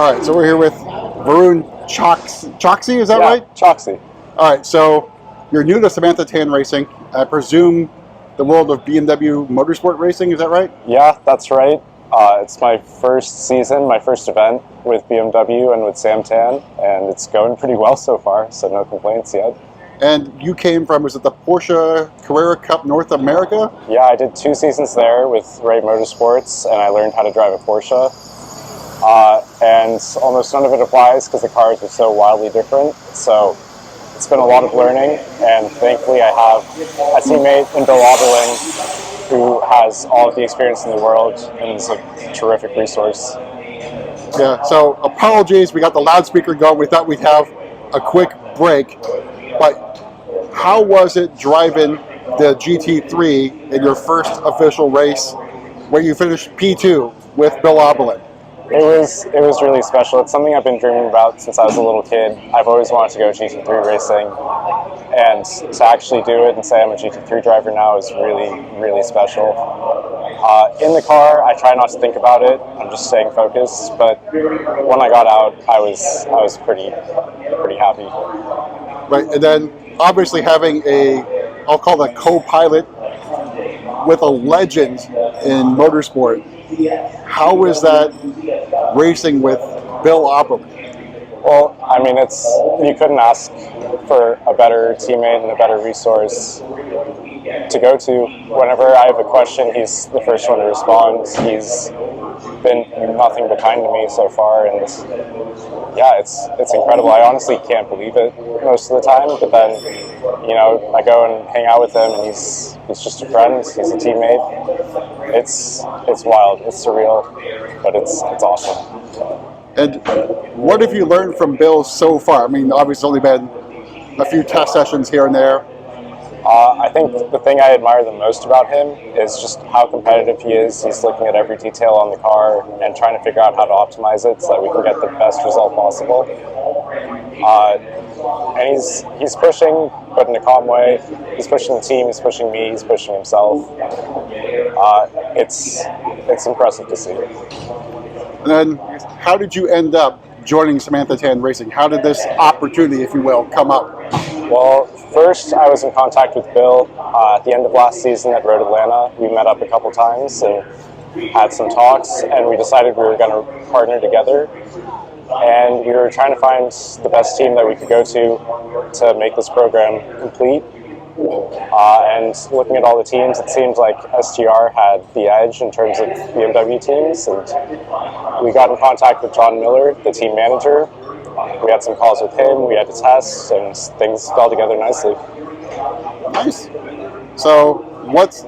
All right, so we're here with Varun Choksey, is that right? Choksey. All right, so you're new to Samantha Tan Racing. I presume the world of BMW motorsport racing, is that right? Yeah, that's right. It's my first season, my first event with BMW and with Sam Tan, and it's going pretty well so far, so no complaints yet. And you came from, was it the Porsche Carrera Cup North America? Yeah, I did 2 seasons there with Ray Motorsports, and I learned how to drive a Porsche. And almost none of it applies because the cars are so wildly different. So it's been a lot of learning, and thankfully I have a teammate in Bill Auberlen who has all of the experience in the world and is a terrific resource. Yeah, so apologies, we got the loudspeaker going. We thought we'd have a quick break, but how was it driving the GT3 in your first official race where you finished P2 with Bill Auberlen? It was really special. It's something I've been dreaming about since I was a little kid. I've always wanted to go GT3 racing, and to actually do it and say I'm a GT3 driver now is really, really special. In the car, I try not to think about it. I'm just staying focused. But when I got out, I was pretty happy. Right, and then obviously having I'll call it a co-pilot with a legend in motorsport. How is that racing with Bill Auberlen? Well, I mean, you couldn't ask for a better teammate and a better resource to go to. Whenever I have a question, he's the first one to respond. He's been nothing but kind to me so far, and yeah, it's incredible. I honestly can't believe it most of the time, but then, you know, I go and hang out with him, and he's just a friend. He's a teammate. It's wild. It's surreal, but it's awesome. And what have you learned from Bill so far? I mean, obviously it's only been a few test sessions here and there. I think the thing I admire the most about him is just how competitive he is. He's looking at every detail on the car and trying to figure out how to optimize it so that we can get the best result possible. And he's pushing, but in a calm way. He's pushing the team, he's pushing me, he's pushing himself. It's impressive to see. And then how did you end up joining Samantha Tan Racing? How did this opportunity, if you will, come up? Well, first I was in contact with Bill at the end of last season at Road Atlanta. We met up a couple times and had some talks, and we decided we were going to partner together. And we were trying to find the best team that we could go to make this program complete. And looking at all the teams, it seemed like STR had the edge in terms of BMW teams. And we got in contact with John Miller, the team manager. We had some calls with him, we had to test, and things fell together nicely. Nice. So what's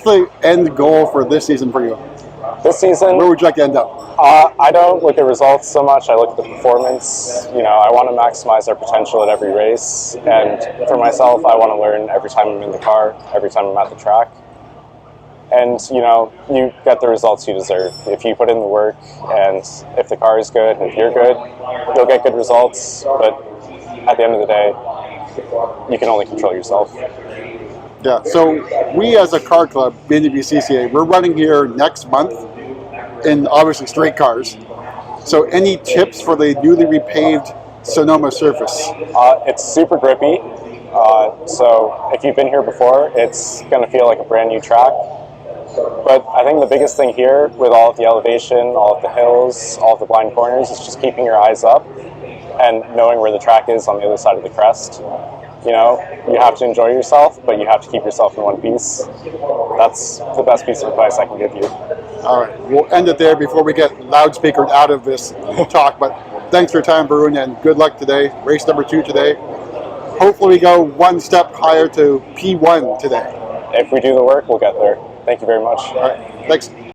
the end goal for this season for you? This season, where would you like to end up? I don't look at results so much. I look at the performance. You know, I want to maximize our potential at every race. And for myself, I want to learn every time I'm in the car, every time I'm at the track. And, you know, you get the results you deserve. If you put in the work, and if the car is good, and if you're good, you'll get good results. But at the end of the day, you can only control yourself. Yeah, so we as a car club, BWCCA, we're running here next month in obviously straight cars. So any tips for the newly repaved Sonoma surface? It's super grippy. So if you've been here before, it's going to feel like a brand new track. But I think the biggest thing here with all of the elevation, all of the hills, all of the blind corners is just keeping your eyes up and knowing where the track is on the other side of the crest. You know, you have to enjoy yourself, but you have to keep yourself in one piece. That's the best piece of advice I can give you. All right, we'll end it there before we get loudspeakered out of this talk. But thanks for your time, Varun, and good luck today. Race number 2 today. Hopefully we go one step higher to P1 today. If we do the work, we'll get there. Thank you very much. All right, thanks.